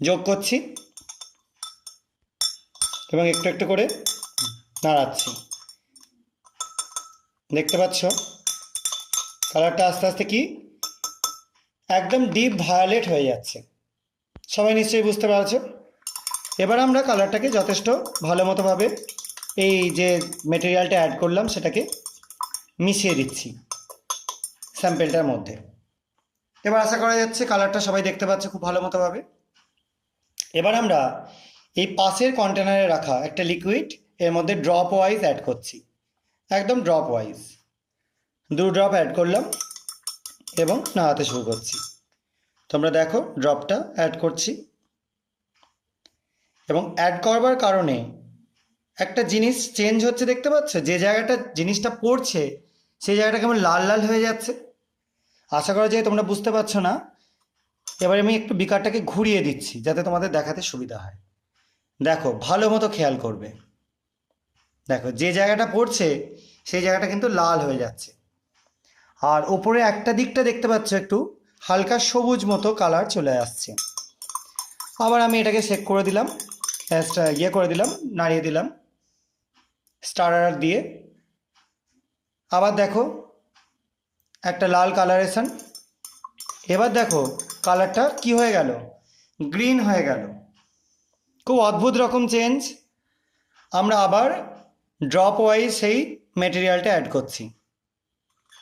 যোগ করছি এবং একটু একটু করে নাড়াচ্ছি। দেখতে পাচ্ছ কালারটা আস্তে আস্তে কি একদম ডিপ ভায়োলেট হয়ে যাচ্ছে। সবাই নিশ্চয়ই বুঝতে পারছো। এবার আমরা কালারটাকে যথেষ্ট ভালো মতোভাবে এই যে মেটেরিয়ালটা অ্যাড করলাম সেটাকে মিশিয়ে দিচ্ছি স্যাম্পেলটার মধ্যে। এবার আশা করা যাচ্ছে কালারটা সবাই দেখতে পাচ্ছে খুব ভালো মতোভাবে। এবার আমরা এই পাশের কন্টেনারে রাখা একটা লিকুইড এর মধ্যে ড্রপ ওয়াইজ অ্যাড করছি, একদম ড্রপ ওয়াইজ 2 ড্রপ অ্যাড করলাম এবং নাড়াতে শুরু করছি। তোমরা দেখো ড্রপটা অ্যাড করছি এবং অ্যাড করবার কারণে একটা জিনিস চেঞ্জ হচ্ছে, দেখতে পাচ্ছ যে জায়গাটা জিনিসটা পড়ছে সেই জায়গাটা কেমন লাল লাল হয়ে যাচ্ছে। আশা করা যায় তোমরা বুঝতে পারছো না। এবার আমি একটু বিকারটাকে ঘুরিয়ে দিচ্ছি যাতে তোমাদের দেখাতে সুবিধা হয়। দেখো ভালো মতো খেয়াল করবে, দেখো যে জায়গাটা পড়ছে সেই জায়গাটা কিন্তু লাল হয়ে যাচ্ছে। আর ওপরে একটা দিকটা দেখতে পাচ্ছ একটু হালকা সবুজ মতো কালার চলে আসছে। আবার আমি এটাকে সেক করে দিলাম, করে দিলাম, নাড়িয়ে দিলাম স্টারার দিয়ে। আবার দেখো একটা লাল কালারেশন। এবার দেখো কালারটা কি হয়ে গেল, গ্রিন হয়ে গেল। খুব অদ্ভুত রকম চেঞ্জ। আমরা আবার ড্রপ ওয়াইজ সেই মেটেরিয়ালটা অ্যাড করছি।